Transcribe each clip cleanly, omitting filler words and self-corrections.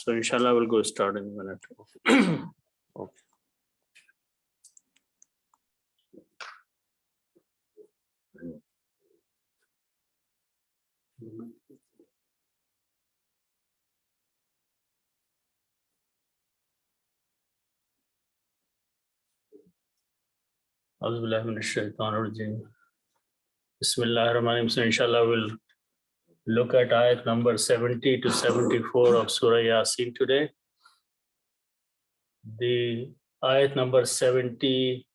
So inshallah we'll go start in a minute. Okay. A'udhu billahi minash shaitanir rajeem. Bismillahir Rahmanir Rahim. So inshallah we'll look at ayat number 70 to 74 of Surah Yasin today. The ayat number 70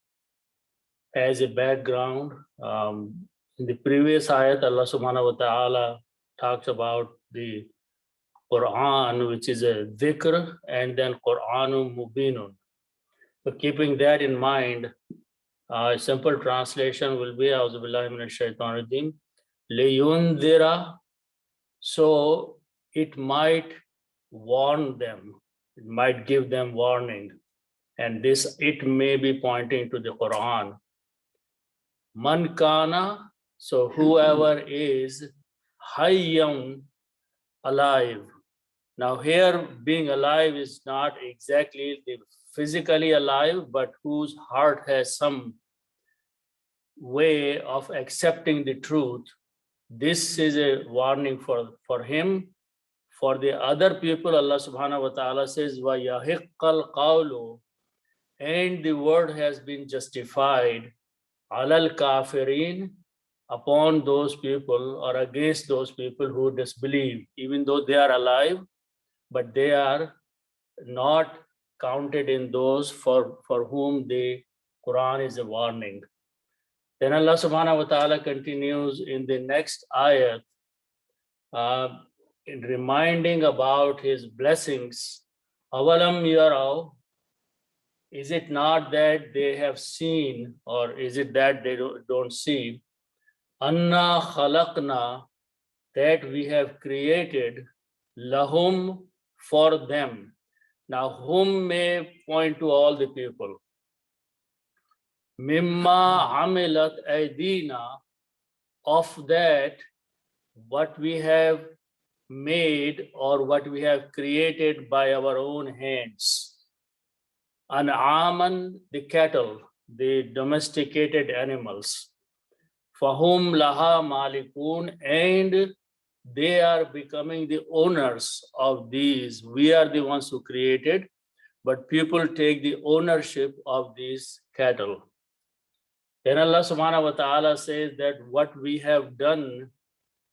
has a background. In the previous ayat, Allah subhanahu wa ta'ala talks about the Quran, which is a dhikr, and then Quranun Mubinun. So keeping that in mind, a simple translation will be A'udhu billahi minash shaitanir rajeem. Liyundhira, so it might warn them, it might give them warning. And this, it may be pointing to the Quran. Man kana, so whoever is hayyam, alive. Now here, being alive is not exactly the physically alive, but whose heart has some way of accepting the truth. This is a warning for him. For the other people, Allah subhanahu wa ta'ala says, wa yahiqqal qawlu, and the word has been justified, alal kafirin, upon those people or against those people who disbelieve, even though they are alive, but they are not counted in those for whom the Quran is a warning. Then Allah subhanahu wa ta'ala continues in the next ayat, in reminding about his blessings. Avalam yarau, is it not that they have seen, or is it that they don't see? Anna khalaqna, that we have created, lahum, for them. Now whom may point to all the people. Mimma amilat aydina, of that what we have made or what we have created by our own hands. An'aman, the cattle, the domesticated animals. Fahum laha malikun, and they are becoming the owners of these. We are the ones who created, but people take the ownership of these cattle. Then Allah subhanahu wa ta'ala says that what we have done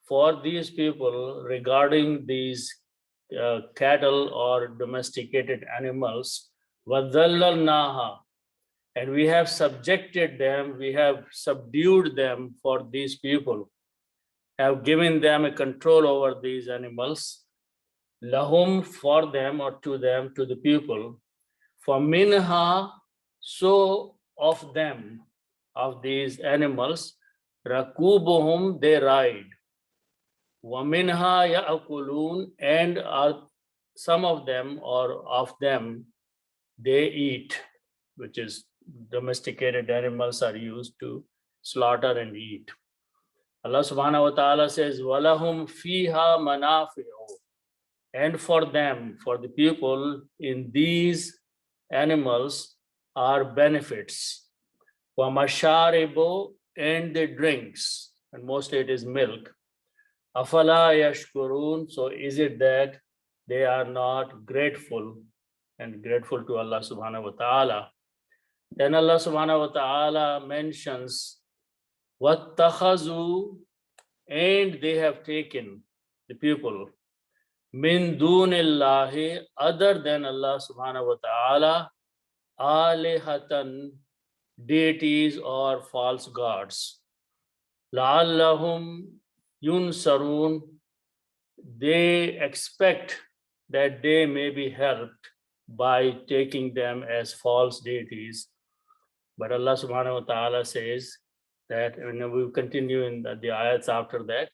for these people regarding these cattle or domesticated animals, وَذَلَّلْنَاهَا, and we have subjected them, we have subdued them for these people, have given them a control over these animals, lahum, for them or to them, to the people, for minha, so of them, of these animals, rakubuhum, they ride, wa minha ya'kulun, and are some of them or of them they eat, which is domesticated animals are used to slaughter and eat. Allah subhanahu wa ta'ala says, walahum fiha manafi'u, and for them, for the people in these animals are benefits. Wa masharibu, and the drinks, and mostly it is milk. Afala yashkurun, so is it that they are not grateful and grateful to Allah subhanahu wa ta'ala? Then Allah subhanahu wa ta'ala mentions وَاتَّخَذُوا, and they have taken, the people, min dunillahi, other than Allah subhanahu wa ta'ala, alihatan, deities or false gods. لَعَلَّهُمْ yunsarun, they expect that they may be helped by taking them as false deities. But Allah subhanahu wa ta'ala says that, and we will continue in the ayats after that.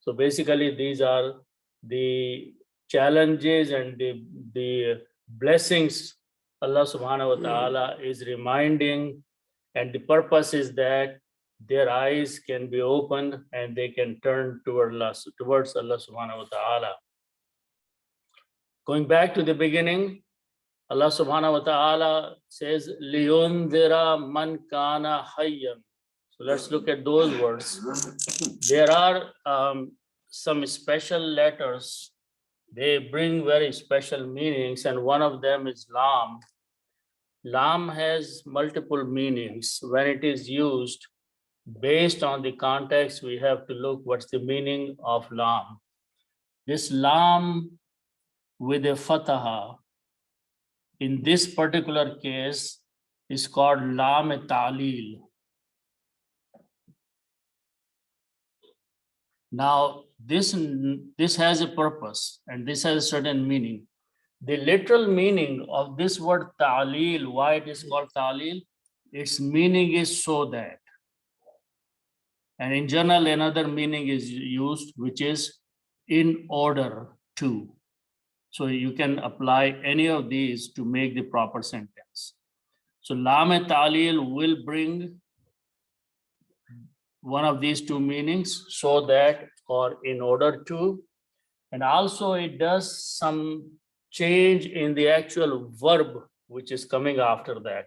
So basically these are the challenges and the blessings Allah subhanahu wa ta'ala is reminding, and the purpose is that their eyes can be opened and they can turn towards Allah subhanahu wa ta'ala. Going back to the beginning, Allah subhanahu wa ta'ala says, Liyundira man kana hayyan. So let's look at those words. There are some special letters. They bring very special meanings, and one of them is lam. Lam has multiple meanings. When it is used, based on the context, we have to look what's the meaning of lam. This lam with a fataha, in this particular case, is called lam ta'lil. Now, this has a purpose and this has a certain meaning. The literal meaning of this word ta'lil, why it is called ta'lil, its meaning is so that. And in general, another meaning is used, which is in order to. So you can apply any of these to make the proper sentence. So lam ta'lil will bring one of these two meanings, so that or in order to. And also it does some change in the actual verb which is coming after that.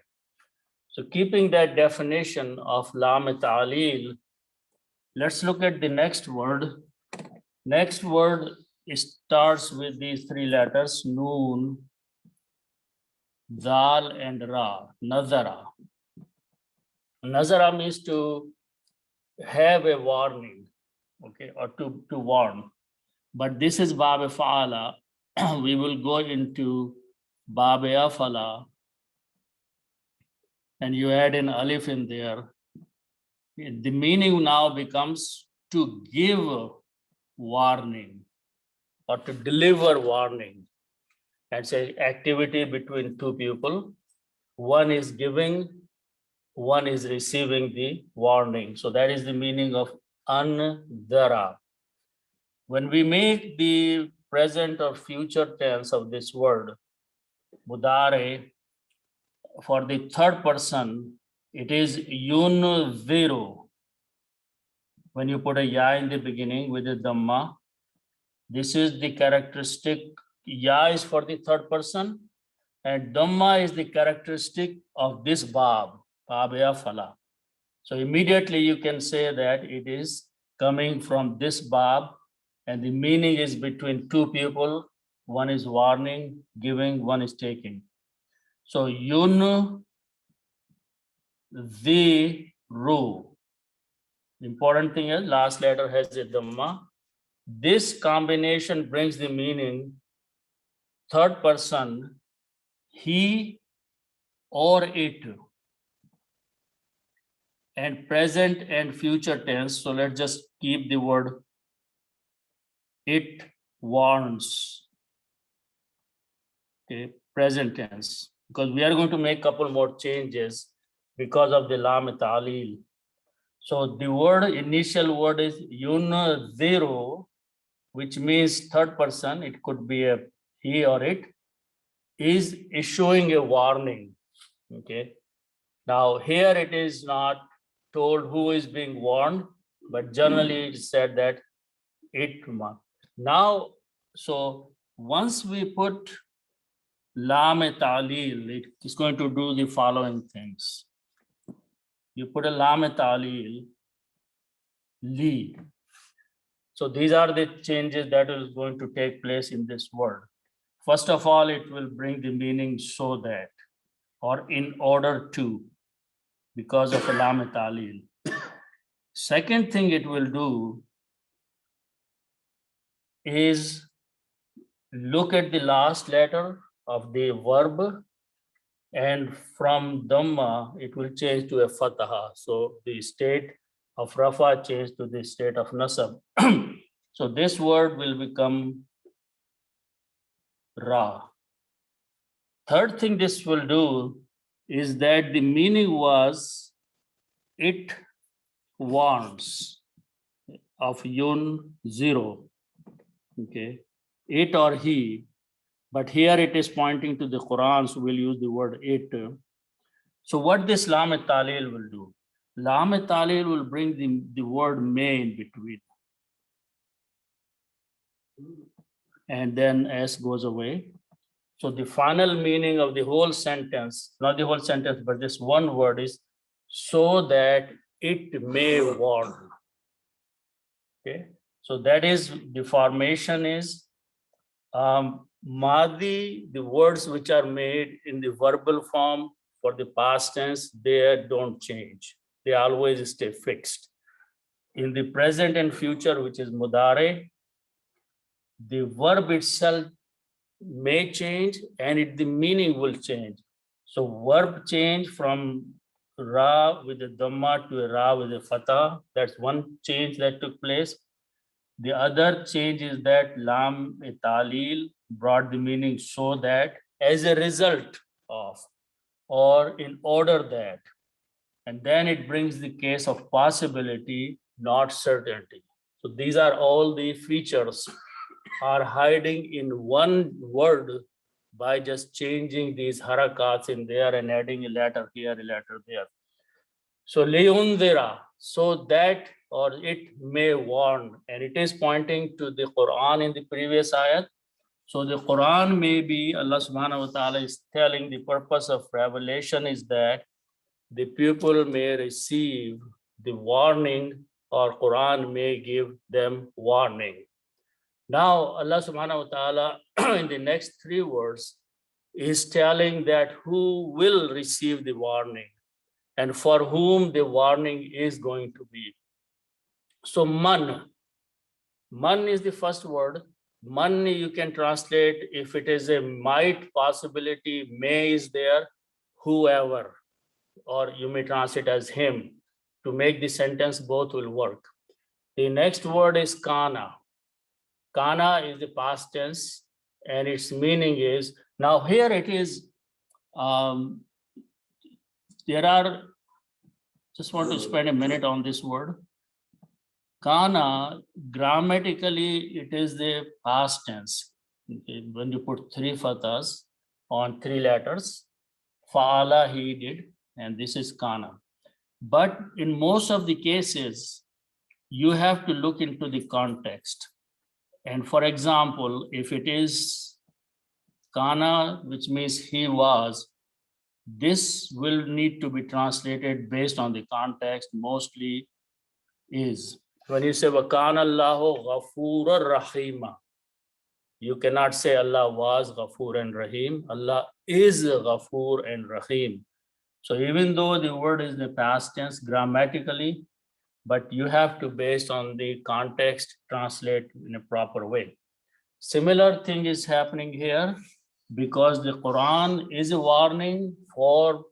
So keeping that definition of lam ta'lil, let's look at the next word. Next word starts with these three letters, noon, dal, and ra, nazara. Nazara means to have a warning, okay, or to warn. But this is Bab Fa'ala. We will go into Bab Afala, and you add an alif in there. The meaning now becomes to give warning or to deliver warning. That's an activity between two people. One is giving, one is receiving the warning. So that is the meaning of andara. When we make the present or future tense of this word, mudare, for the third person, it is yunziru. When you put a ya in the beginning with a dhamma, this is the characteristic. Ya is for the third person, and dhamma is the characteristic of this bab, bab-ya fala. So immediately you can say that it is coming from this bab, and the meaning is between two people. One is warning, giving, one is taking. So yun, the, ru. The important thing is last letter has a dhamma. This combination brings the meaning third person, he or it, and present and future tense. So let's just keep the word it warns. Okay, present tense, because we are going to make a couple more changes because of the lam ta'lil. So the word, initial word is yunziru, which means third person. It could be a he or it, is issuing a warning. Okay. Now here it is not told who is being warned, but generally it is said that it. Now, so once we put lam ta'lil, it is going to do the following things. You put a lam ta'lil, li. So these are the changes that is going to take place in this word. First of all, it will bring the meaning so that, or in order to, because of a lam ta'lil. Second thing it will do is look at the last letter of the verb, and from dhamma it will change to a fataha. So the state of rafa changed to the state of nasab. So this word will become ra. Third thing this will do is that the meaning was it warns of yun zero. Okay, it or he, but here it is pointing to the Quran, so we'll use the word it. So what this lam ta'lil will do? Lam ta'lil will bring the word may in between. and then S goes away. So the final meaning of the whole sentence, not the whole sentence, but this one word is so that it may warn. Okay, so that is the formation is Madi, the words which are made in the verbal form for the past tense, they don't change. They always stay fixed. In the present and future, which is Mudare, the verb itself may change and the meaning will change. So verb change from Ra with a Dhamma to a Ra with a Fatah. That's one change that took place. The other change is that Lam e Talil brought the meaning so that, as a result of, or in order that. And then it brings the case of possibility, not certainty. So these are all the features are hiding in one word by just changing these harakats in there and adding a letter here, a letter there. So liyundhira, so that or it may warn, and it is pointing to the Quran in the previous ayat. So the Quran may be, Allah subhanahu wa ta'ala is telling the purpose of revelation is that the people may receive the warning or Quran may give them warning. Now Allah subhanahu wa ta'ala in the next three words is telling that who will receive the warning and for whom the warning is going to be. So man is the first word. Man you can translate if it is a might possibility, may is there, whoever, or you may translate as him. To make the sentence both will work. The next word is kana. Kana is the past tense and its meaning is, now here it is, there are, just want to spend a minute on this word. Kana, grammatically, it is the past tense. Okay, when you put three fathas on three letters, fa'ala, he did, and this is kana. But in most of the cases, you have to look into the context. And for example, if it is kana, which means he was, this will need to be translated based on the context, mostly is. When you say Wakana Allahu Ghafur Rahima, you cannot say Allah was Ghafur and Rahim. Allah is Ghafur and Rahim. So even though the word is in the past tense grammatically, but you have to, based on the context, translate in a proper way. Similar thing is happening here because the Quran is a warning for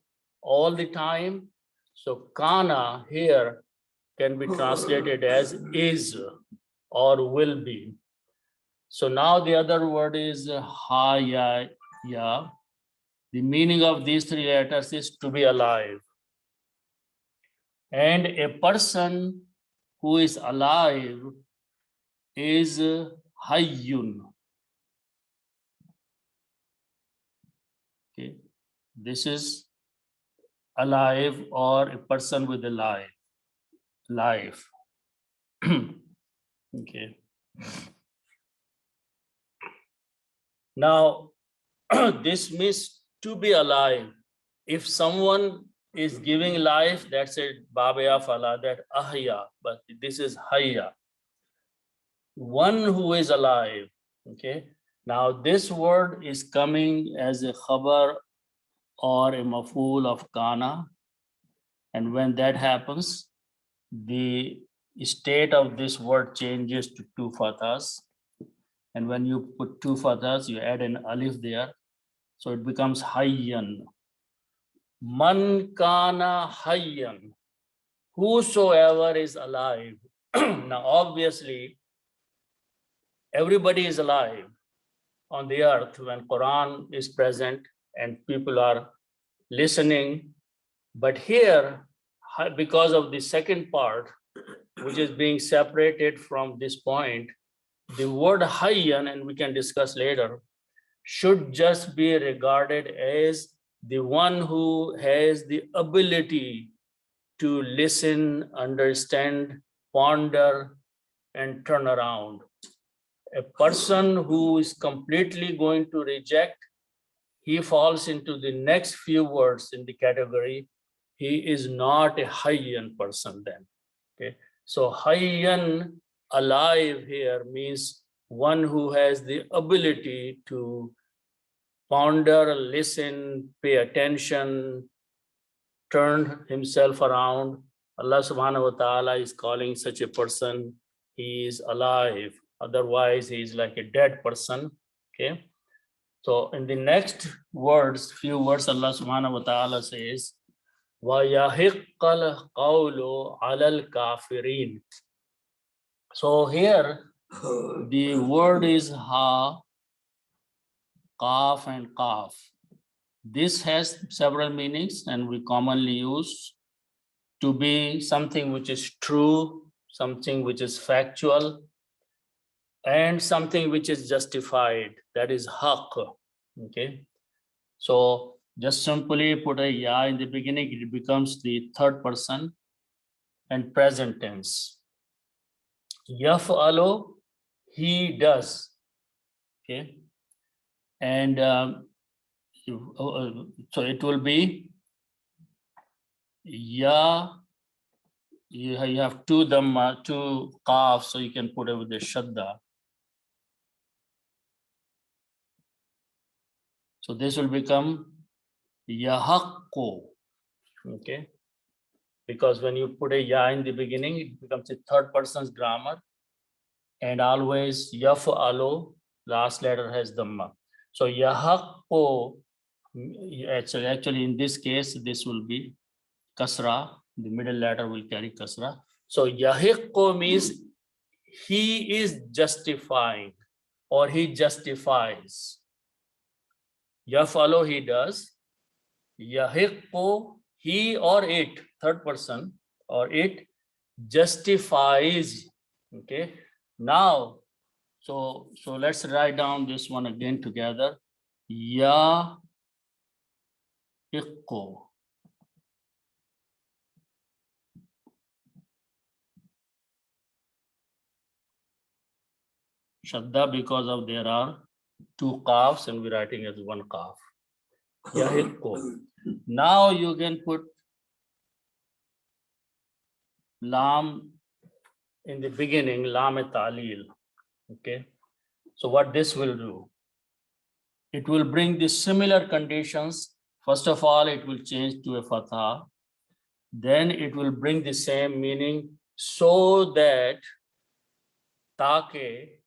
all the time. So kana here can be translated as is or will be. So now the other word is ha ya ya. The meaning of these three letters is to be alive. And a person who is alive is hayyun. Okay, this is alive or a person with a life. Okay. Now, this means to be alive. If someone is giving life, that's a babaya fala, that ahya, but this is hayya. One who is alive. Okay. Now this word is coming as a khabar or a maf'ul of kana. And when that happens, the state of this word changes to two fathas. And when you put two fathas, you add an alif there. So it becomes hayyan. Man kana hayyan. Whosoever is alive. Now, obviously, everybody is alive on the earth when Quran is present and people are listening. But here, because of the second part, which is being separated from this point, the word hayyan, and we can discuss later, should just be regarded as the one who has the ability to listen, understand, ponder, and turn around. a person who is completely going to reject, he falls into the next few words in the category. He is not a hayyan person then. Okay. So hayyan, alive here, means one who has the ability to ponder, listen, pay attention, turn himself around. Allah subhanahu wa ta'ala is calling such a person, he is alive. Otherwise, he is like a dead person. Okay. So in the next words, few words, Allah subhanahu wa ta'ala says, وَيَحِقَّ الْقَوْلُ عَلَى الْكَافِرِينَ. So here, the word is ha, kaf, and kaf. This has several meanings, and we commonly use to be something which is true, something which is factual, and something which is justified, that is haqq. Okay. So just simply put a ya in the beginning, it becomes the third person and present tense. Yaf'alu, he does. Okay. And so it will be ya. You have two dhamma, two qaf, so you can put it with the shadda. So this will become yahaqqu. Okay. Because when you put a ya in the beginning, it becomes a third person's grammar. And always yaf'alu, last letter has dhamma. So yahaqqu, actually in this case, this will be kasra. The middle letter will carry kasra. So yahiqqu means he is justifying or he justifies. Yaf'alu, he does. Yahiqqu, he or it, third person, or it justifies. Okay. Now, so let's write down this one again together. Yahiqqu. Shadda, because of there are two qafs and we're writing as one qaf. Yahiqqu. Now you can put lam in the beginning, lam ta'lil. Okay. So what this will do? It will bring the similar conditions. First of all, it will change to a fatha. Then it will bring the same meaning so that take,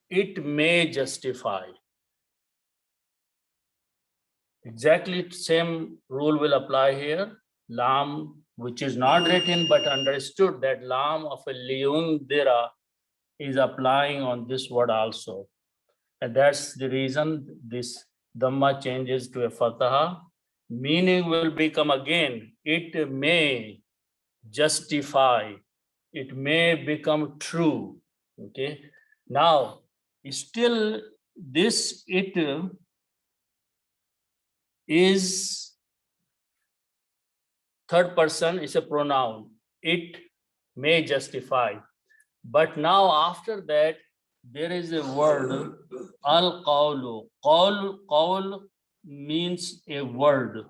it may justify. Exactly same rule will apply here. Lam, which is not written but understood, that lam of a liyundira is applying on this word also. And that's the reason this dhamma changes to a fataha. Meaning will become again, it may justify, it may become true. Okay. Now, still this it is third person, is a pronoun. It may justify. But now after that, there is a word, al-qawlu. Qawl means a word.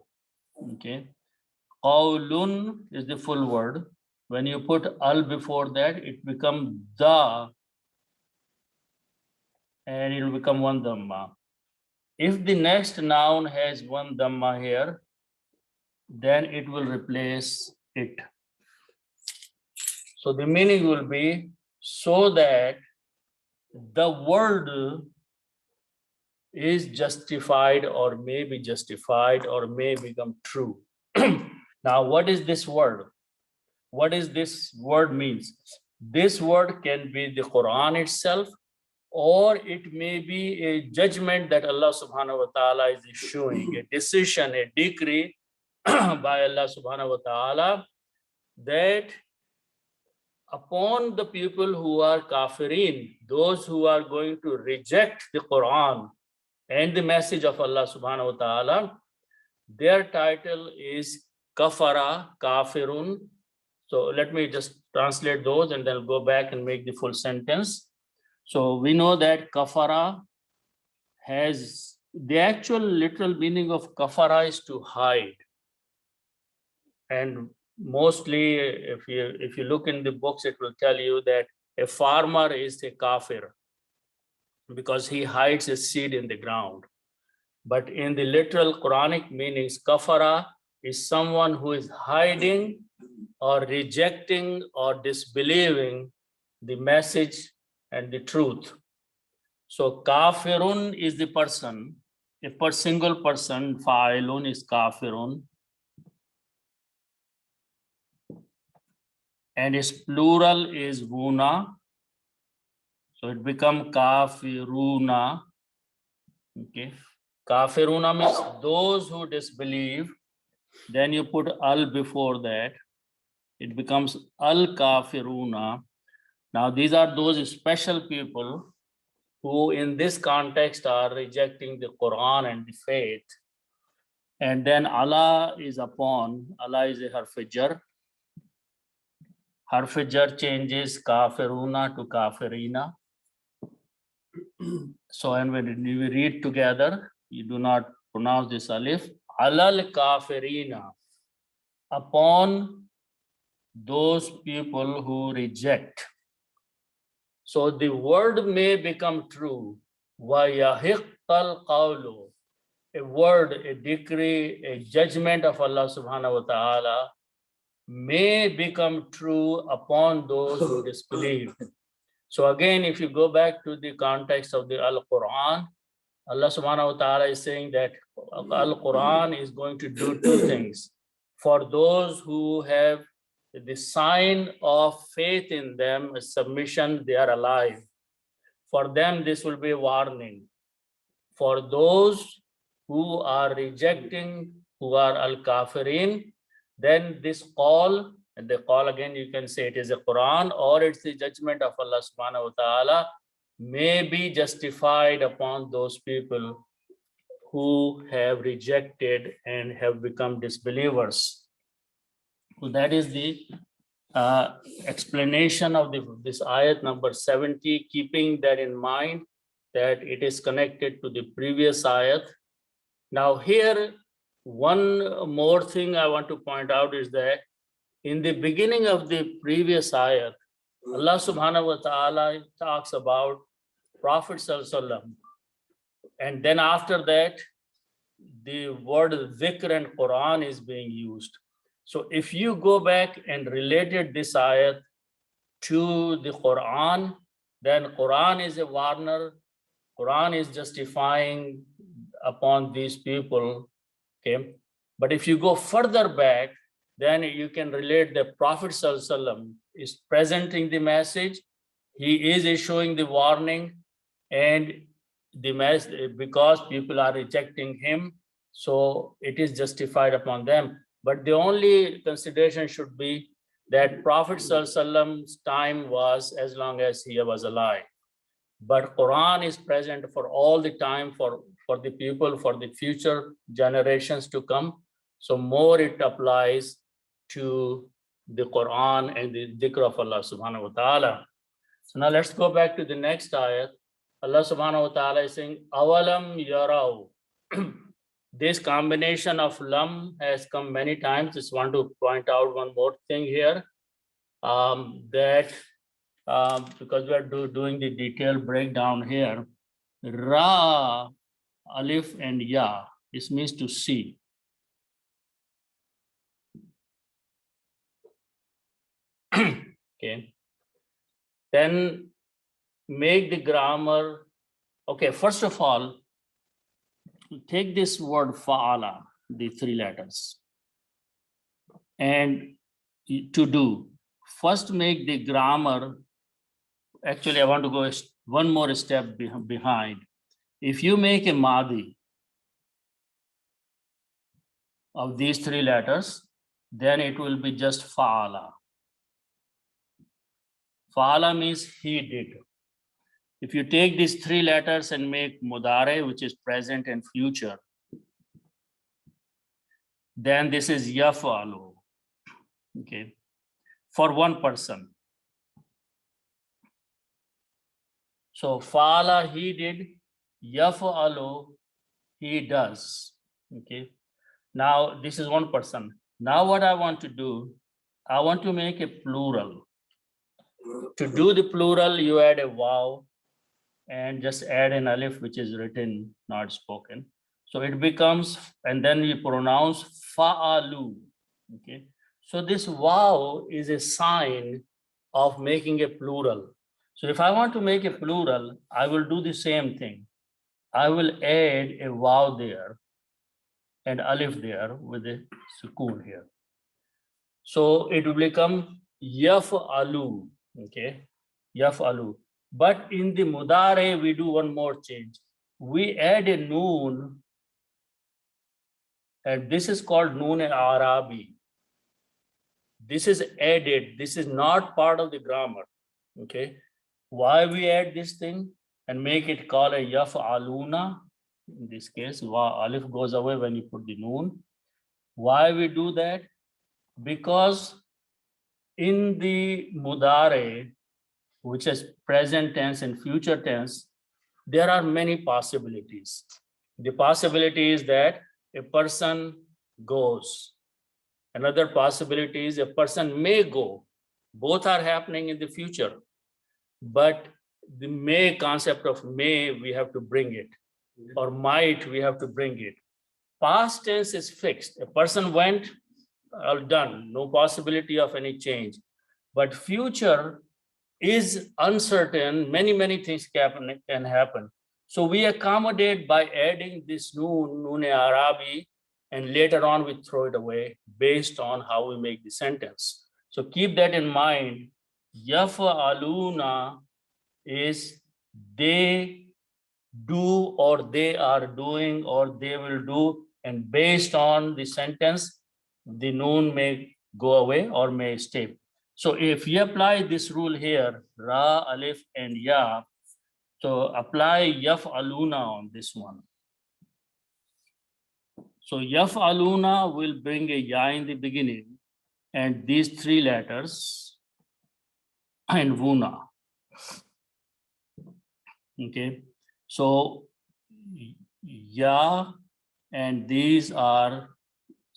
Okay. Qawlun is the full word. When you put al before that, it becomes the, and it will become one dhamma. If the next noun has one dhamma here, then it will replace it. So the meaning will be so that the word is justified or may be justified or may become true. Now, what is this word? What is this word means? This word can be the Quran itself, or it may be a judgment that Allah subhanahu wa ta'ala is issuing, a decision, a decree by Allah subhanahu wa ta'ala, that upon the people who are kafirin, those who are going to reject the Quran and the message of Allah subhanahu wa ta'ala, their title is kafara, kafirun. So let me just translate those and then go back and make the full sentence. So we know that kafara has the actual literal meaning of kafara is to hide. And mostly if you look in the books, it will tell you that a farmer is a kafir because he hides his seed in the ground. But in the literal Quranic meanings, kafara is someone who is hiding or rejecting or disbelieving the message and the truth. So kafirun is the person, a single person, fa'ilun is kafirun, and its plural is wuna. So it becomes kafiruna. Okay. Kafiruna means those who disbelieve. Then you put al before that. It becomes al kafiruna. Now these are those special people who in this context are rejecting the Quran and the faith. And then Allah is upon, Allah is a harfijar. Harfijar changes kafiruna to kafirina. So and when we read together, you do not pronounce this alif. Alal kafirina, upon those people who reject. So the word may become true. وَيَحِقَّ الْقَوْلُ, a word, a decree, a judgment of Allah subhanahu wa ta'ala may become true upon those who disbelieve. So again, if you go back to the context of the Al-Quran, Allah subhanahu wa ta'ala is saying that Al-Quran is going to do two things. For those who have the sign of faith in them, submission, they are alive. For them, this will be a warning. For those who are rejecting, who are al-kafirin, then this call, and the call again, you can say it is a Quran or it's the judgment of Allah subhanahu wa ta'ala, may be justified upon those people who have rejected and have become disbelievers. So that is the explanation of this ayat number 70, keeping that in mind that it is connected to the previous ayat. Now here, one more thing I want to point out is that in the beginning of the previous ayat, Allah subhanahu wa ta'ala talks about Prophet sallallahu alaihi wasallam. And then after that, the word dhikr and Quran is being used. So if you go back and related this ayat to the Quran, then Quran is a warner. Quran is justifying upon these people. Okay. But if you go further back, then you can relate the Prophet sallallahu alaihi wasallam is presenting the message. He is issuing the warning, and the message, because people are rejecting him, so it is justified upon them. But the only consideration should be that Prophet sallallahu alaihi wasallam's time was as long as he was alive. But Quran is present for all the time for the people, for the future generations to come. So more it applies to the Quran and the dhikr of Allah subhanahu wa ta'ala. So now let's go back to the next ayat. Allah subhanahu wa ta'ala is saying, Awalam yarau. This combination of lam has come many times. Just want to point out one more thing here, that because we are doing the detailed breakdown here, ra, alif and ya, this means to see. Okay. Then make the grammar. Okay, first of all, take this word fa'ala, the three letters, and to do. First make the grammar. Actually, I want to go one more step behind. If you make a madi of these three letters, then it will be just fa'ala. Fa'ala means he did. If you take these three letters and make mudare, which is present and future, then this is yaf'alu. Okay, for one person. So fa'ala, he did. Yaf'alu, he does. Okay. Now this is one person. Now what I want to do, I want to make a plural. To do the plural, you add a waw and just add an alif, which is written, not spoken. So it becomes, and then we pronounce fa'alu. Okay. So this waw is a sign of making a plural. So if I want to make a plural, I will do the same thing. I will add a waw there and alif there with a sukoon here. So it will become yaf'alu. Okay. Yaf'alu. But in the mudare, we do one more change. We add a noon, and this is called noon Arabi. This is added. This is not part of the grammar. Okay. Why we add this thing and make it called a yaf'aluna? In this case, alif goes away when you put the noon. Why we do that? Because in the mudare, which is present tense and future tense, there are many possibilities. The possibility is that a person goes. Another possibility is a person may go. Both are happening in the future. But the may concept of may, we have to bring it. Or might, we have to bring it. Past tense is fixed. A person went, all done. No possibility of any change. But future is uncertain. Many things can happen. So we accommodate by adding this noon Arabi, and later on we throw it away based on how we make the sentence. So keep that in mind. Yaf'aluna is they do, or they are doing, or they will do, and based on the sentence, the noon may go away or may stay. So if you apply this rule here, ra, alif, and ya, so apply yaf'aluna on this one. So yaf'aluna will bring a ya in the beginning, and these three letters, and wuna. Okay, so ya, and these are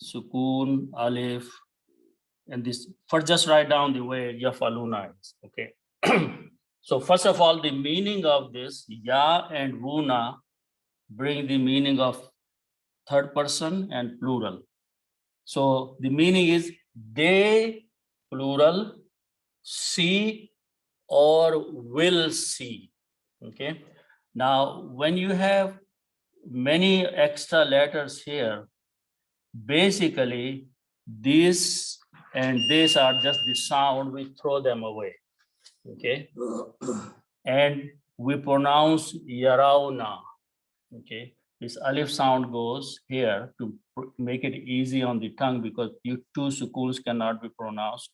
sukoon, alif, and this, for just write down the way yaf'aluna is. Okay. So first of all, the meaning of this ya and wuna bring the meaning of third person and plural. So the meaning is they, plural, see or will see. Okay. Now, when you have many extra letters here, basically this and this are just the sound, we throw them away. Okay. And we pronounce yarauna. Okay. This alif sound goes here to make it easy on the tongue, because you two sukoons cannot be pronounced.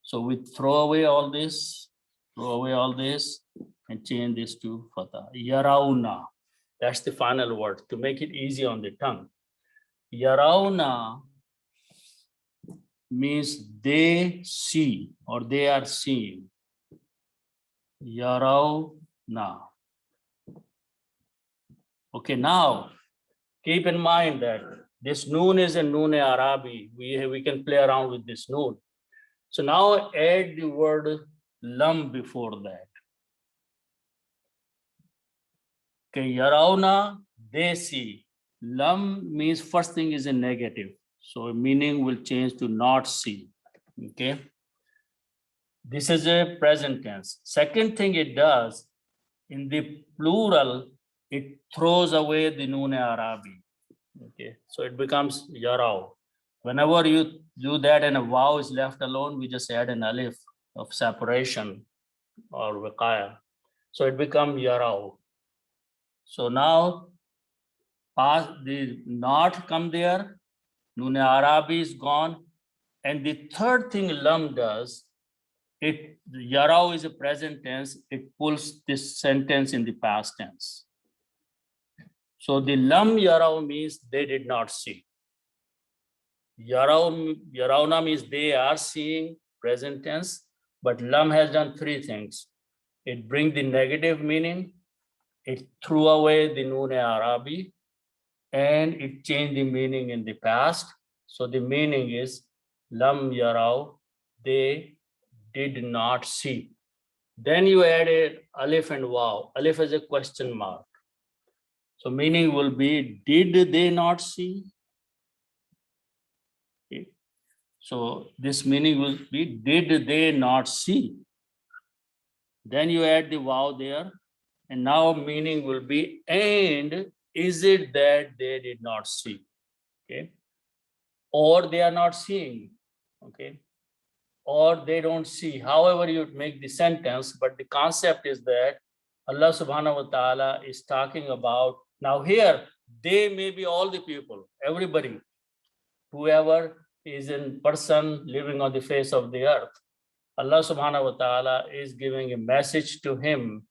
So we throw away all this, and change this to fatha. Yarauna. That's the final word to make it easy on the tongue. Yarauna means they see, or they are seeing. Yarauna. Okay, now keep in mind that this noon is a noon Arabi. We can play around with this noon. So now add the word lam before that. Okay, yarauna, they see. Lam means first thing is a negative. So meaning will change to not see. Okay. This is a present tense. Second thing it does, in the plural, it throws away the noon Arabi. Okay, so it becomes yarau. Whenever you do that and a waw is left alone, we just add an alif of separation or wiqaya. So it becomes yarau. So now the not come there, noon Arabi is gone. And the third thing lam does, it yarau is a present tense, it pulls this sentence in the past tense. So the lam yarau means they did not see. Yarauna means they are seeing, present tense, but lam has done three things. it brings the negative meaning. It threw away the Noon Arabi and it changed the meaning in the past. So the meaning is Lam Yarau, they did not see. Then you added Alif and Waw. Alif is a question mark. So meaning will be, did they not see? Okay. So this meaning will be, did they not see? Then you add the Waw there. And now meaning will be, and is it that they did not see? Okay. Or they are not seeing. Okay. Or they don't see. However you make the sentence, but the concept is that Allah subhanahu wa ta'ala is talking about, now here, they may be all the people, everybody, whoever is in person living on the face of the earth. Allah subhanahu wa ta'ala is giving a message to him,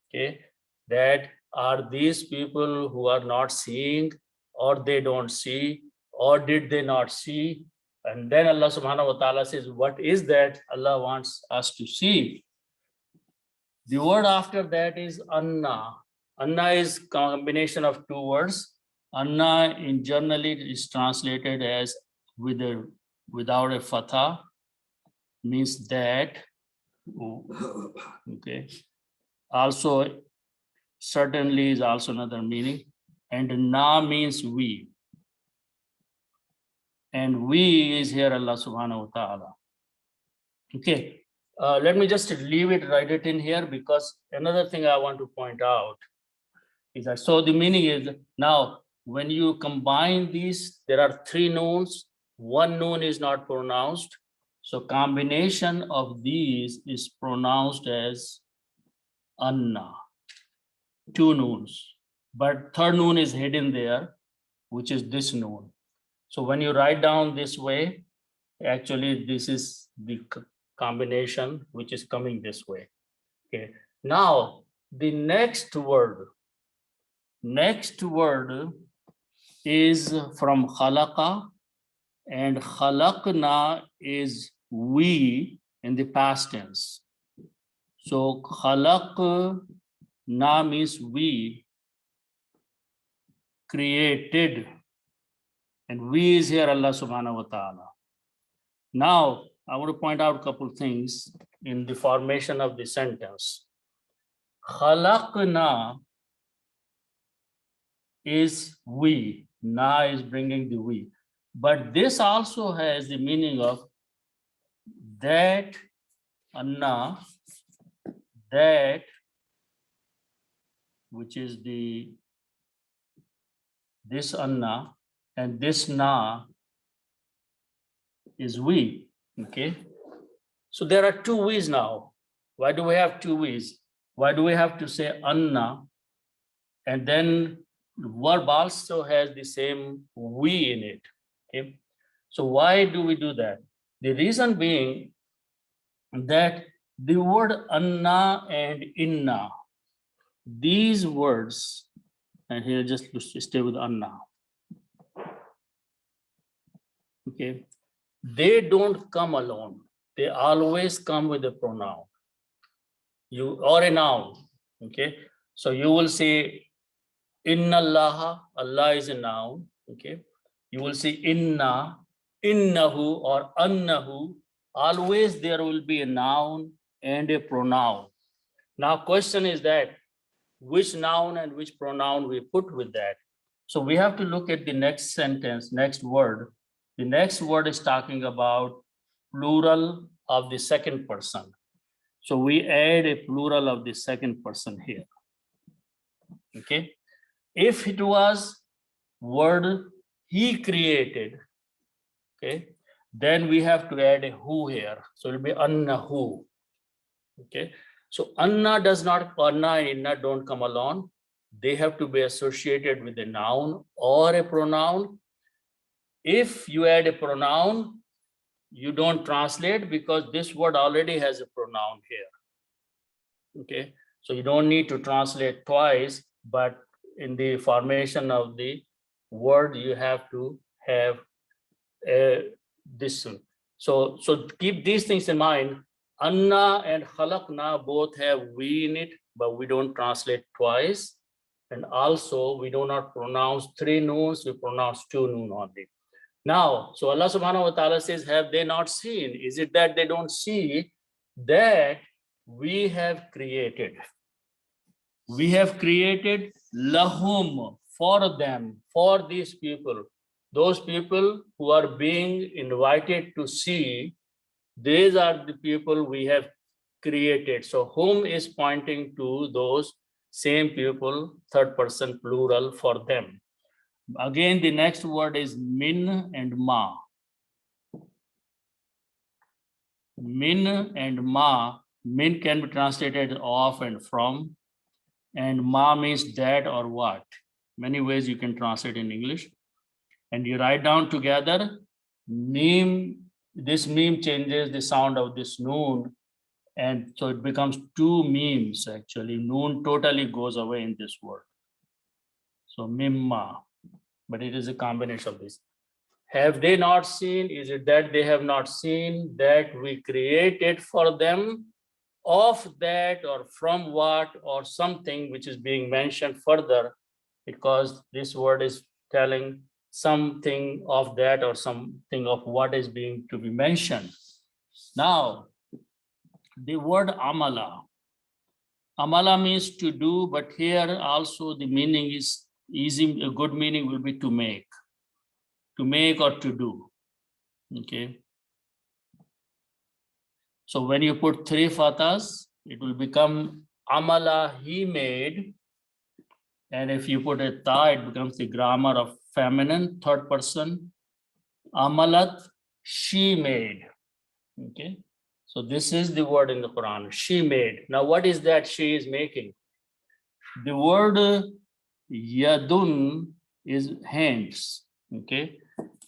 okay, that are these people who are not seeing, or they don't see, or did they not see? And then Allah subhanahu wa ta'ala says, what is that Allah wants us to see? The word after that is Anna. Anna is combination of two words. Anna in generally is translated as without a fatha, means that. Okay. Also, certainly is also another meaning. And na means we. And we is here Allah subhanahu wa ta'ala. Okay. Let me just leave it, write it in here, because another thing I want to point out is that, so the meaning is, now when you combine these, there are three noons, one noon is not pronounced. So combination of these is pronounced as Anna, two noons, but third noon is hidden there, which is this noon. So when you write down this way, actually this is the combination which is coming this way. Okay. Now the next word is from khalaqa, and khalaqna is we in the past tense. So khalaqna means we created, and we is here Allah subhanahu wa ta'ala. Now I want to point out a couple things in the formation of the sentence. Khalaqna is we, na is bringing the we, but this also has the meaning of that, Anna, that, which is this Anna, and this na is we. Okay, so there are two we's now. Why do we have two we's? Why do we have to say Anna, and then the verb also has the same we in it? Okay, so why do we do that? The reason being that the word Anna and Inna, these words, and here just stay with Anna. Okay, they don't come alone. They always come with a pronoun, or a noun. Okay, so you will say Inna Allah, Allah is a noun. Okay, you will say Inna, Innahu, or Annahu. Always there will be a noun and a pronoun. Now question is that which noun and which pronoun we put with that. So we have to look at the next sentence, next word. The next word is talking about plural of the second person. So we add a plural of the second person here. Okay. If it was word he created, okay, then we have to add a who here. So it will be Annahu. Okay. So Anna does not, Anna and Inna don't come alone. They have to be associated with a noun or a pronoun. If you add a pronoun, you don't translate because this word already has a pronoun here. Okay, so you don't need to translate twice, but in the formation of the word, you have to have this one. So keep these things in mind. Anna and khalaqna both have we in it, but we don't translate twice. And also we do not pronounce 3 noons, we pronounce 2 noon only. Now, so Allah subhanahu wa ta'ala says, have they not seen? Is it that they don't see that we have created? We have created lahum, for them, for these people. Those people who are being invited to see, these are the people we have created. So whom is pointing to those same people, third person plural for them. Again, the next word is min and ma. Min and ma. Min can be translated of and from, and ma means that or what. Many ways you can translate in English. And you write down together, meme, this meme changes the sound of this noon, and so it becomes 2 memes actually. Noon totally goes away in this word. So mimma, but it is a combination of this. Have they not seen? Is it that they have not seen that we created for them of that or from what or something which is being mentioned further, because this word is telling something of that or something of what is being to be mentioned. Now, the word amala. Amala means to do, but here also the meaning is easy, a good meaning will be to make or to do, okay? So when you put 3 fathas, it will become amala, he made. And if you put a ta, it becomes the grammar of feminine, third person. Amalat, she made, okay? So this is the word in the Quran, she made. Now what is that she is making? The word yadun is hands, okay?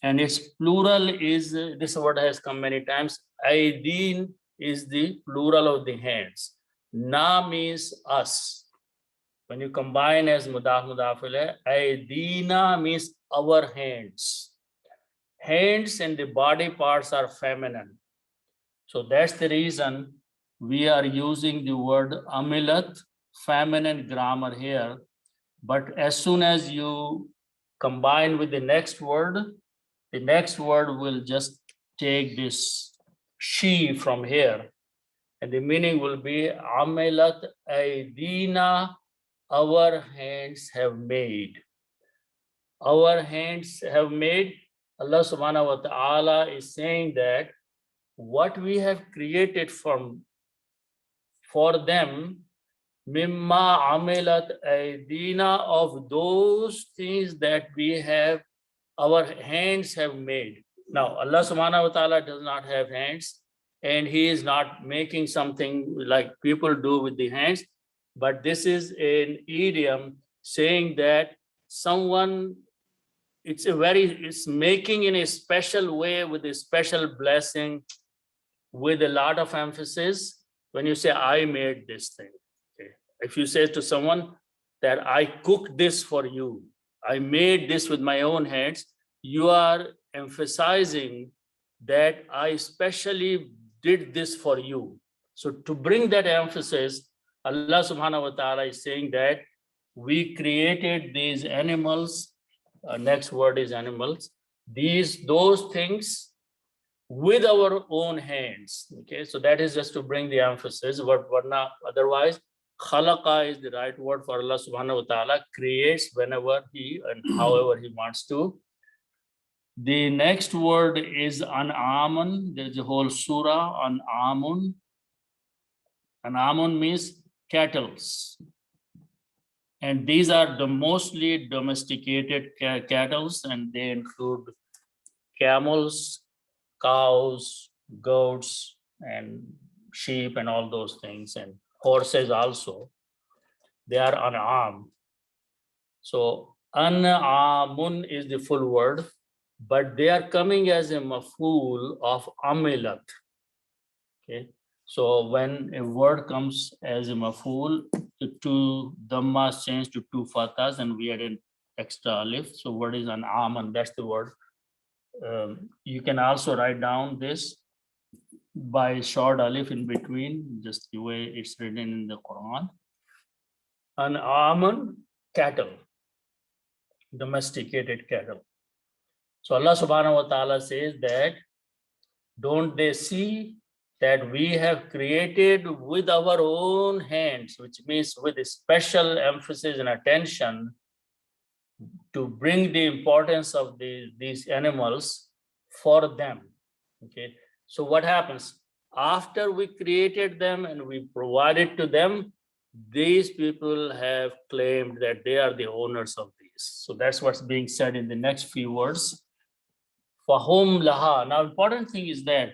And its plural is, this word has come many times, aidin is the plural of the hands. Na means us. When you combine as mudaf mudafile, aidina means our hands. Hands and the body parts are feminine. So that's the reason we are using the word amilat, feminine grammar here. But as soon as you combine with the next word will just take this she from here. And the meaning will be amilat aidina, our hands have made. Our hands have made. Allah subhanahu wa ta'ala is saying that what we have created for them, mimma amilat aidina, of those things that we have, our hands have made. Now, Allah subhanahu wa ta'ala does not have hands, and he is not making something like people do with the hands, but this is an idiom saying that someone, it's making in a special way with a special blessing, with a lot of emphasis. When you say, I made this thing, okay? If you say to someone that I cooked this for you, I made this with my own hands, you are emphasizing that I specially did this for you. So to bring that emphasis, Allah subhanahu wa ta'ala is saying that we created these animals, next word is animals, those things with our own hands, okay? So that is just to bring the emphasis, but otherwise, khalaqa is the right word for Allah subhanahu wa ta'ala, creates whenever he and however he wants to. The next word is an'amun. There's a whole surah on amun. An'amun means cattles. And these are the mostly domesticated cattles, and they include camels, cows, goats, and sheep, and all those things, and horses also. They are an'am. So an'amun is the full word, but they are coming as a maf'ul of amilat. Okay, so when a word comes as a maf'ul, the 2 dhammas change to 2 fathas, and we add an extra alif. So word is an'am, and that's the word. You can also write down this by short alif in between, just the way it's written in the Quran. An almond, cattle, domesticated cattle. So Allah subhanahu wa ta'ala says that, don't they see that we have created with our own hands, which means with a special emphasis and attention to bring the importance of these animals for them. Okay, so what happens after we created them and we provided to them? These people have claimed that they are the owners of these. So that's what's being said in the next few words. Fahum laha. Now, important thing is that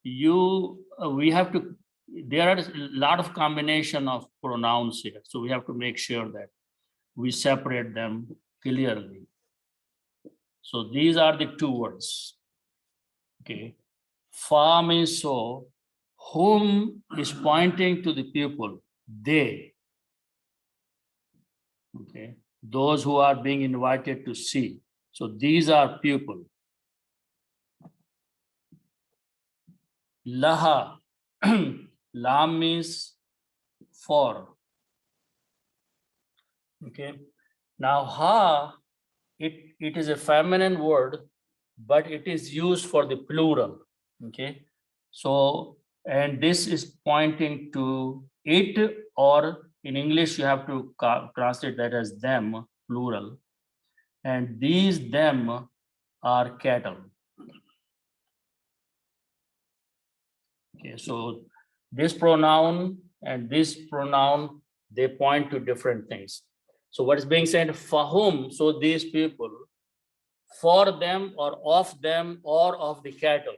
we have to, there are a lot of combination of pronouns here. So we have to make sure that we separate them clearly. So these are the two words. Okay. Fa means so. Whom is pointing to the people. They. Okay. Those who are being invited to see. So these are people. Laha. Lam means for. Okay. Now ha, it is a feminine word, but it is used for the plural. Okay. So, and this is pointing to it, or in English, you have to translate that as them, plural. And these them are cattle. Okay, so this pronoun and this pronoun, they point to different things. So what is being said, for whom? So these people, for them or of the cattle,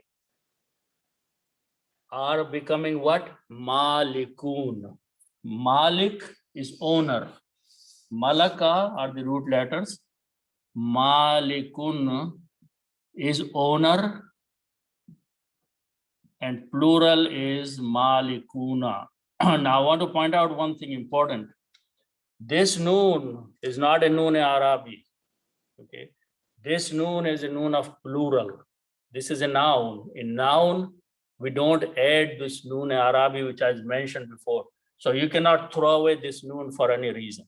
are becoming what? Malikun. Malik is owner. Malaka are the root letters. Malikun is owner, and plural is malikuna. Now I want to point out one thing important. This noon is not a noon Arabi. Okay. This noon is a noon of plural. This is a noun. In noun, we don't add this noon Arabi, which I mentioned before. So you cannot throw away this noon for any reason.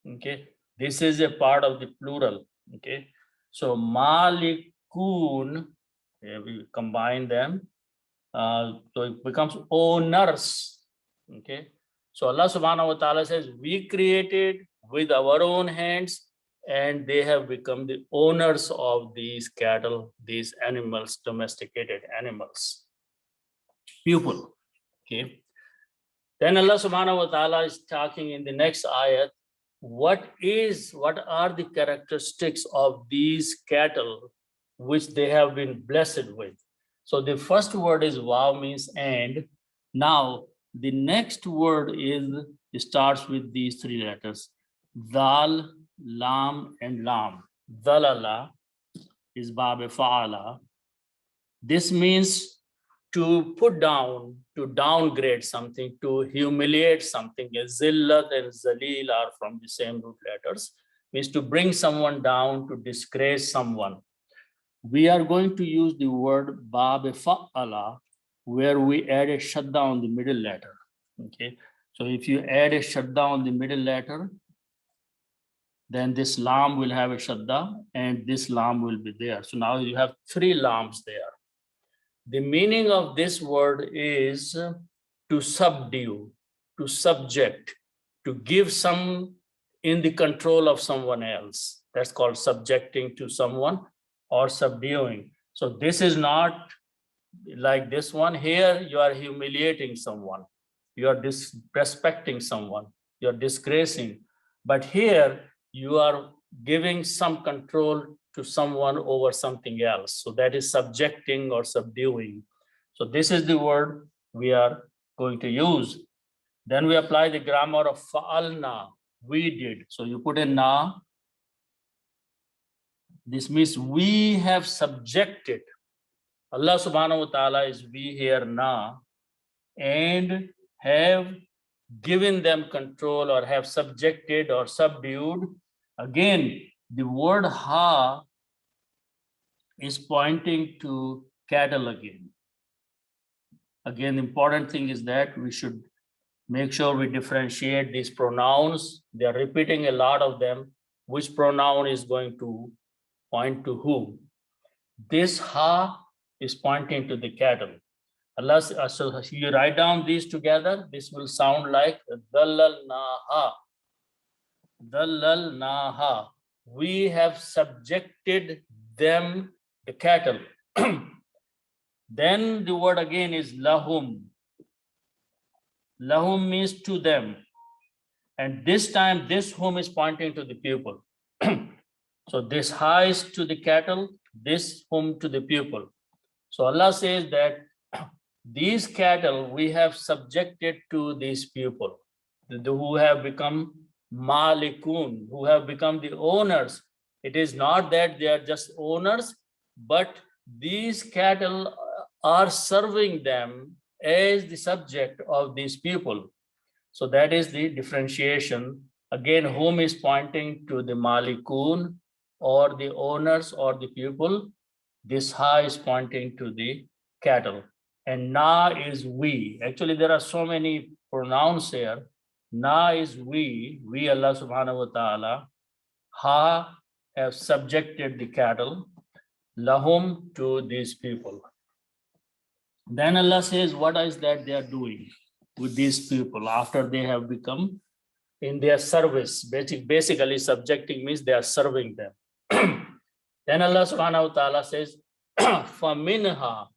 Okay. This is a part of the plural. Okay. So malikun, we combine them. So it becomes owners. Okay. So Allah subhanahu wa ta'ala says, we created with our own hands, and they have become the owners of these cattle, these animals, domesticated animals. People. Okay. Then Allah subhanahu wa ta'ala is talking in the next ayat, what are the characteristics of these cattle which they have been blessed with? So the first word is wow, means and. Now the next word starts with these three letters, dal, lam, and lam. Dalala is bab fa'ala. This means to put down, to downgrade something, to humiliate something. Zillat and zalil are from the same root letters, means to bring someone down, to disgrace someone. We are going to use the word bab fa'ala, where we add a shadda on the middle letter. Okay, so if you add a shadda on the middle letter, then this lam will have a shadda and this lam will be there. So now you have three lams there. The meaning of this word is to subdue, to subject, to give some in the control of someone else. That's called subjecting to someone or subduing. So this is not like this one. Here you are humiliating someone, you are disrespecting someone, you are disgracing. But here you are giving some control to someone over something else. So that is subjecting or subduing. So this is the word we are going to use. Then we apply the grammar of fa'alna, we did. So you put in na. This means we have subjected. Allah subhanahu wa ta'ala is we here na, and have given them control or have subjected or subdued. Again, the word ha is pointing to cattle again. Again, the important thing is that we should make sure we differentiate these pronouns. They are repeating a lot of them. Which pronoun is going to point to who? This ha is pointing to the cattle. Allah, so you write down these together, this will sound like dallalnaha. Dallalnaha. We have subjected them, the cattle. Then the word again is lahum. Lahum means to them. And this time, this whom is pointing to the pupil. So this ha is to the cattle, this whom to the pupil. So Allah says that these cattle we have subjected to these people who have become malikun, who have become the owners. It is not that they are just owners, but these cattle are serving them as the subject of these people. So that is the differentiation. Again, whom is pointing to the malikun or the owners or the people. This ha is pointing to the cattle. And na is we. Actually, there are so many pronouns here. Na is we Allah subhanahu wa ta'ala. Ha have subjected the cattle. Lahum to these people. Then Allah says, what is that they are doing with these people after they have become in their service? Basically, subjecting means they are serving them. Then Allah subhanahu wa ta'ala says, Faminha.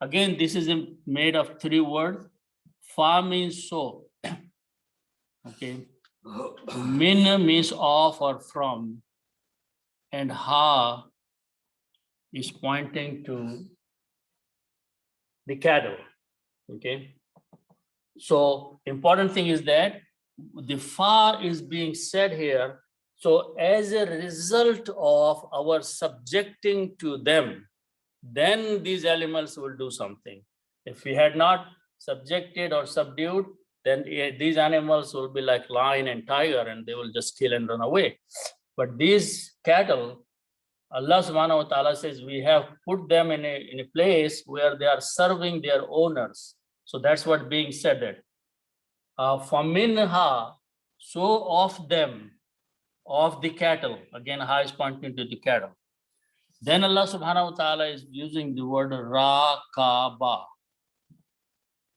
Again, this is made of three words. Fa means so. Okay. Min means of or from. And ha is pointing to the cattle. Okay. So important thing is that the fa is being said here. So as a result of our subjecting to them, then these animals will do something. If we had not subjected or subdued, then these animals will be like lion and tiger and they will just kill and run away. But these cattle, Allah subhanahu wa ta'ala says, we have put them in a place where they are serving their owners. So that's what being said that. Faminha, so of them, of the cattle. Again, ha is pointing to the cattle. Then Allah subhanahu wa ta'ala is using the word rakaba.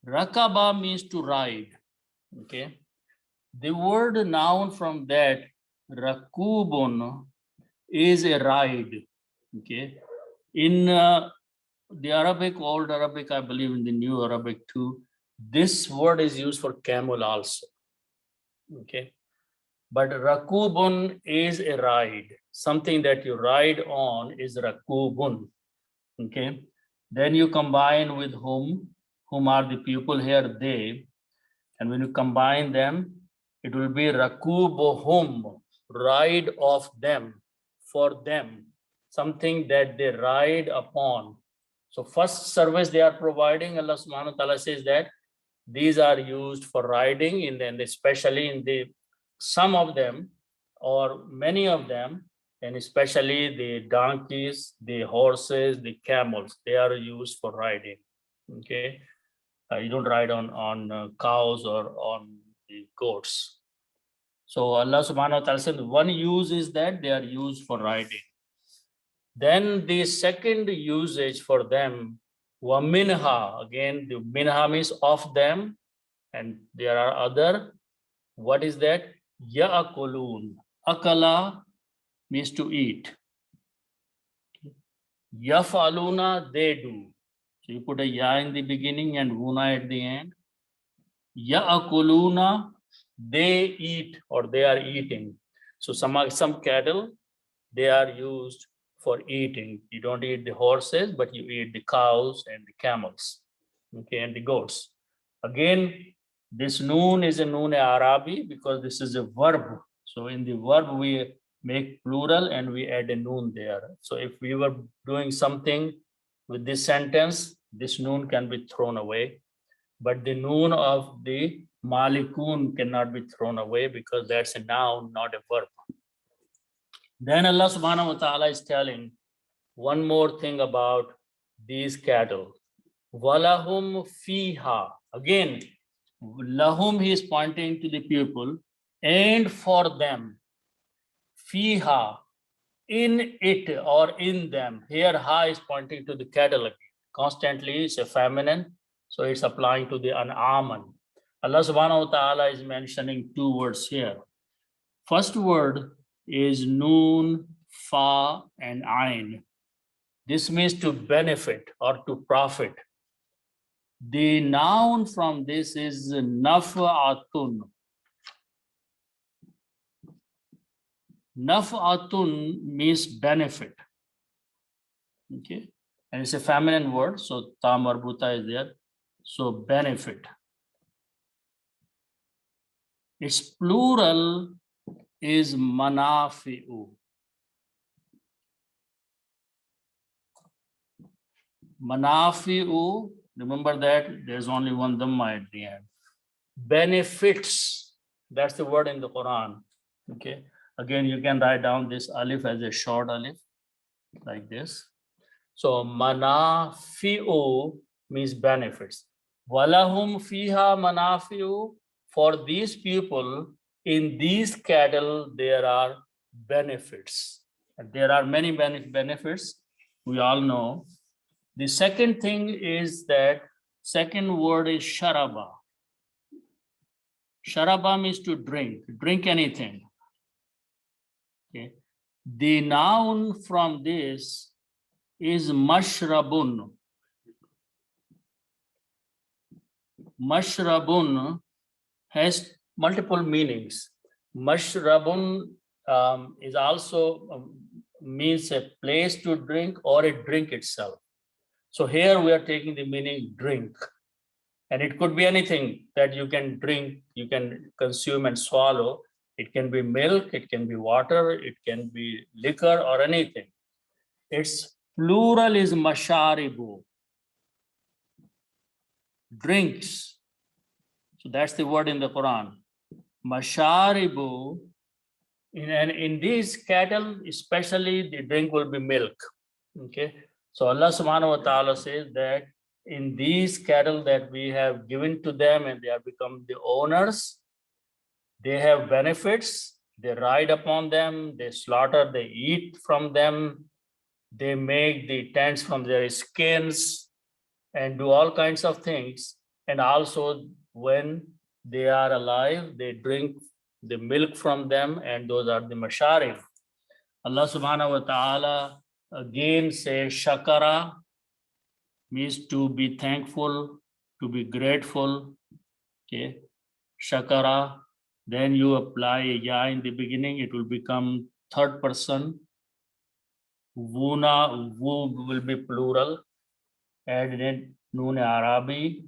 Rakaba means to ride. Okay. The word noun from that, rakubun, is a ride. Okay. In the Arabic, old Arabic, I believe in the new Arabic too, this word is used for camel also. Okay. But rakubun is a ride. Something that you ride on is rakubun. Okay. Then you combine with whom are the people here, they. And when you combine them, it will be rakubuhum, ride of them, for them, something that they ride upon. So first service they are providing, Allah subhanahu wa ta'ala says that these are used for riding, and especially in the some of them or many of them, and especially the donkeys, the horses, the camels, they are used for riding. Okay, you don't ride on cows or on the goats. So Allah subhanahu wa ta'ala said one use is that they are used for riding. Then the second usage for them, wa minha, again the minha means of them, and there are other. What is that? Ya'kulun. Akala means to eat. Yafaluna, they do. So you put a ya in the beginning and una at the end. Ya'kuluna, they eat or they are eating. So some cattle, they are used for eating. You don't eat the horses, but you eat the cows and the camels, okay, and the goats. Again, this noon is a noon Arabi because this is a verb. So in the verb, we make plural and we add a noon there. So if we were doing something with this sentence, this noon can be thrown away. But the noon of the malikun cannot be thrown away because that's a noun, not a verb. Then Allah subhanahu wa ta'ala is telling one more thing about these cattle. Walahum fiha. Again, lahum he is pointing to the people, and for them. Fiha, in it or in them. Here ha is pointing to the cattle again. Constantly it's a feminine, so it's applying to the an'aman. Allah subhanahu wa ta'ala is mentioning two words here. First word is noon, fa, and ain. This means to benefit or to profit. The noun from this is naf'atun. Naf'atun means benefit. Okay, and it's a feminine word, so ta marbuta is there. So benefit. Its plural is manafi'u. Manafi'u, remember that there's only one dhamma at the end. Benefits, that's the word in the Quran. Okay, again, you can write down this alif as a short alif, like this. So manafi'u means benefits. Walahum fiha manafi'u, for these people, in these cattle, there are benefits. And there are many benefits, we all know. The second thing is that second word is sharaba. Sharaba means to drink anything. Okay. The noun from this is mashrabun. Mashrabun has multiple meanings. Mashrabun is also means a place to drink or a drink itself. So here we are taking the meaning drink, and it could be anything that you can drink, you can consume and swallow. It can be milk, it can be water, it can be liquor or anything. Its plural is masharibu, drinks. So that's the word in the Quran. Masharibu, in these cattle, especially the drink will be milk. Okay. So Allah subhanahu wa ta'ala says that in these cattle that we have given to them and they have become the owners, they have benefits, they ride upon them, they slaughter, they eat from them, they make the tents from their skins and do all kinds of things. And also when they are alive, they drink the milk from them, and those are the masharif. Allah subhanahu wa ta'ala again says shakara means to be thankful, to be grateful. Okay, shakara. Then you apply a ya in the beginning, it will become third person. Wuna, wu will be plural. Add in it noon Arabi.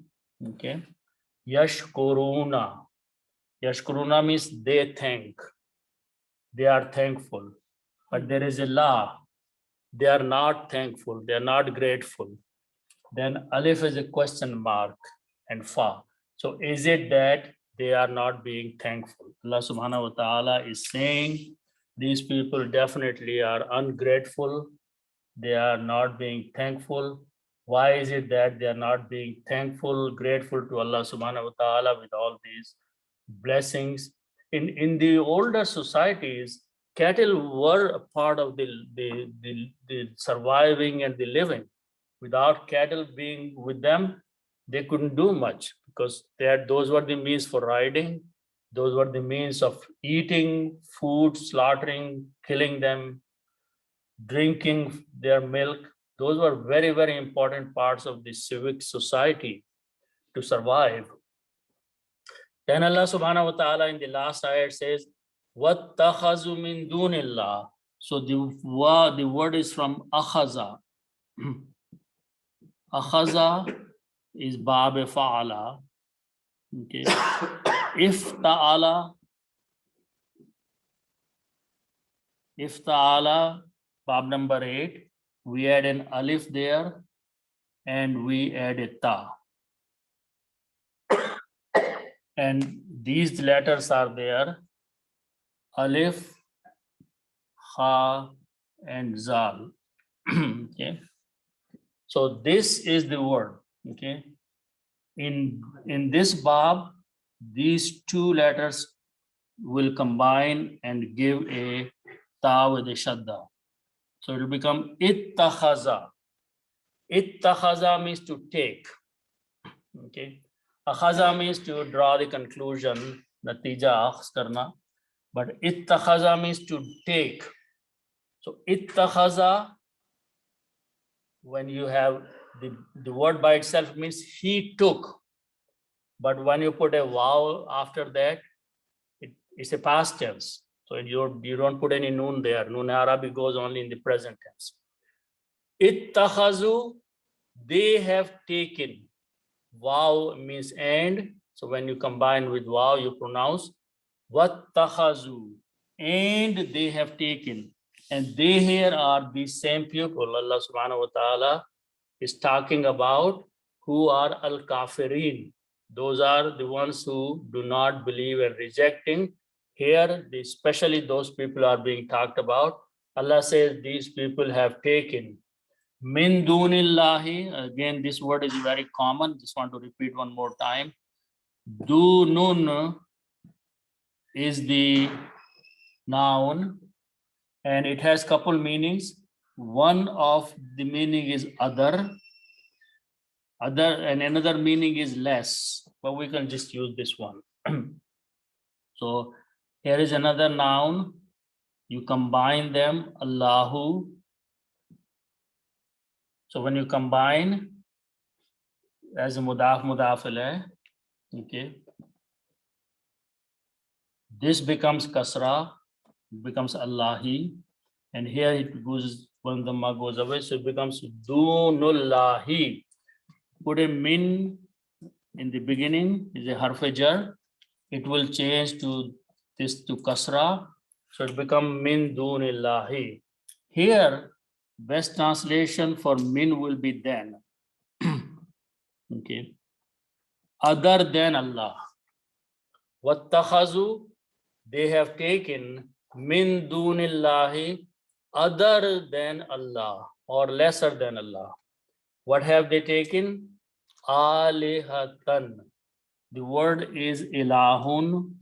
Okay. Yashkuruna. Yashkuruna means they thank. They are thankful. But there is a la. They are not thankful. They are not grateful. Then alif is a question mark and fa. So is it that they are not being thankful? Allah subhanahu wa ta'ala is saying these people definitely are ungrateful. They are not being thankful. Why is it that they are not being thankful, grateful to Allah subhanahu wa ta'ala with all these blessings? In the older societies, cattle were a part of the surviving and the living. Without cattle being with them, they couldn't do much because those were the means for riding. Those were the means of eating food, slaughtering, killing them, drinking their milk. Those were very, very important parts of the civic society to survive. Then Allah subhanahu wa ta'ala in the last ayat says, وَاتَّخَذُوا مِن دُونِ اللَّهِ. So the word is from akhaza. Akhaza is bab fa'ala. Okay. If ta'ala, bab number 8, we add an alif there and we add a ta. And these letters are there, alif, ha, and zal. Okay. So this is the word. Okay. In this bab, these two letters will combine and give a ta with a shadda. So it will become ittakhaza. Ittakhaza means to take. Okay. Akhaza means to draw the conclusion, natija akhz karna. But ittakhaza means to take. So ittakhaza, when you have the word by itself means he took. But when you put a vowel after that, it's a past tense. So you don't put any noon there. Noon Arabic goes only in the present tense. Ittakhazu, they have taken. Waw means and. So when you combine with waw, you pronounce wattakhazu, and they have taken. And they here are the same people. Allah subhanahu wa ta'ala is talking about who are al-kafirin. Those are the ones who do not believe and rejecting. Here, especially those people are being talked about. Allah says these people have taken. Min dunillahi, again, this word is very common. Just want to repeat one more time. Dunun is the noun, and it has couple meanings. One of the meaning is other, and another meaning is less, but we can just use this one. So here is another noun. You combine them, Allahu. So when you combine as a mudaf mudaf, okay, this becomes kasra, becomes Allahi, and here it goes when the ma goes away, so it becomes dunullahi. Put a min in the beginning, is a harf jar. It will change to this to kasra, so it become min dunillahi. Here, best translation for min will be then. Okay, other than Allah. Wattakhazu, they have taken min dunillahi, other than Allah or lesser than Allah. What have they taken? Alihatan. The word is ilahun.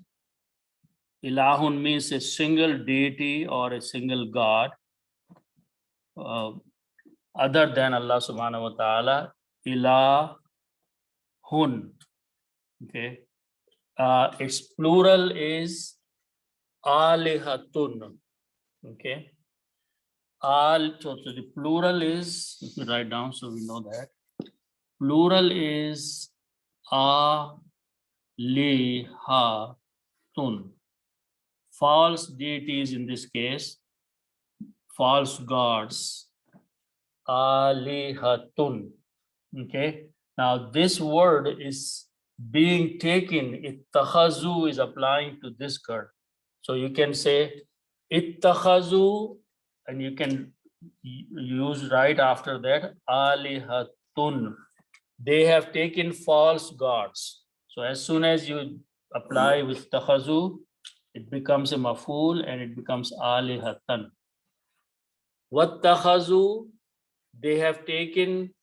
Ilahun means a single deity or a single god. Other than Allah subhanahu wa ta'ala, ilahun. Okay. Its plural is alihatun. Okay. So the plural is, let me write down so we know that. Plural is alihatun. False deities in this case, false gods, alihatun. Okay. Now this word is being taken, ittakhazu is applying to this god. So you can say ittakhazu, and you can use right after that alihatun. They have taken false gods. So as soon as you apply with takhazu, it becomes a maf'ul and it becomes alihatan. Wattakhazu, they have taken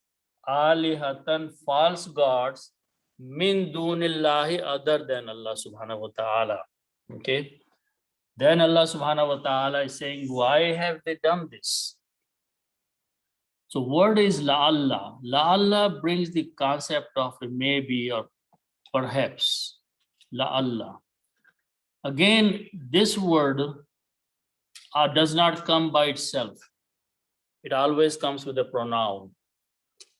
alihatan, false gods, min dunillahi, other than Allah subhanahu wa ta'ala. Okay. Then Allah subhanahu wa ta'ala is saying, why have they done this? So word is la'alla. La'alla brings the concept of a maybe or perhaps. La'alla. Again, this word does not come by itself. It always comes with a pronoun.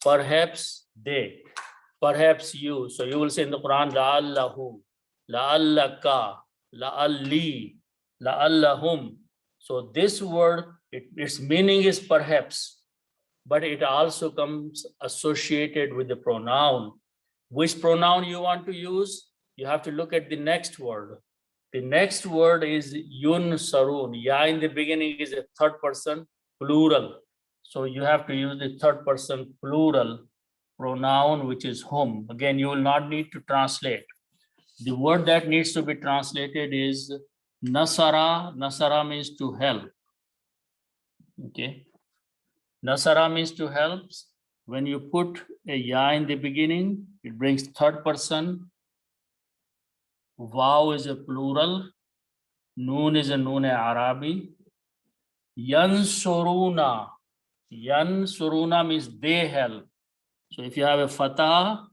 Perhaps they, perhaps you. So you will say in the Quran, la'allahu, la'allaka, la'alli, la'allahum. So this word, its meaning is perhaps, but it also comes associated with the pronoun. Which pronoun you want to use? You have to look at the next word. The next word is yun sarun. Ya in the beginning is a third person plural. So you have to use the third person plural pronoun, which is whom. Again, you will not need to translate. The word that needs to be translated is nasara. Nasara means to help. Okay. Nasara means to help. when you put a ya in the beginning, it brings third person. Waw is a plural. Noon is a noon Arabi. Yansuruna. Yansuruna means they help. So if you have a fatah,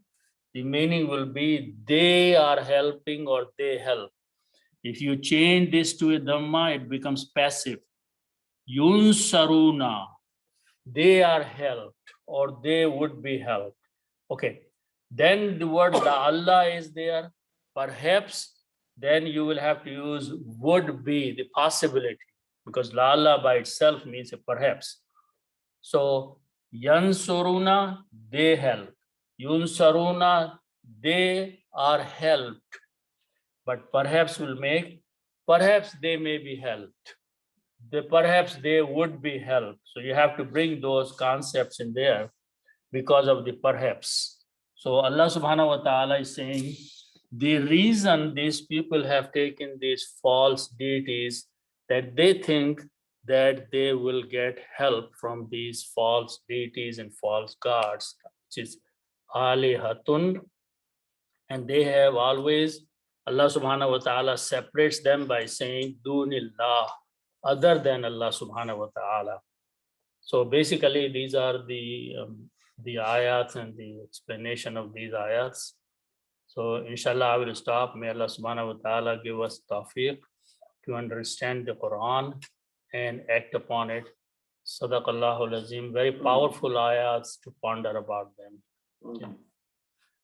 the meaning will be they are helping or they help. If you change this to a dhamma, it becomes passive. Yunsaruna, they are helped or they would be helped. Okay. Then the word Allah is there. Perhaps then you will have to use would be, the possibility, because Allah by itself means a perhaps. So Yansuruna, they help. Yunsaruna, they are helped. But perhaps will make, perhaps they may be helped. Perhaps they would be helped. So you have to bring those concepts in there because of the perhaps. So Allah subhanahu wa ta'ala is saying, the reason these people have taken these false deities, that they think that they will get help from these false deities and false gods, which is alihatun, and they have always, Allah subhanahu wa ta'ala separates them by saying dunillah, other than Allah subhanahu wa ta'ala. So basically these are the ayats and the explanation of these ayats. So inshallah I will stop. May Allah subhanahu wa ta'ala give us tawfiq to understand the Quran and act upon it. Sadaqallahu al-azim, very powerful ayats to ponder about them.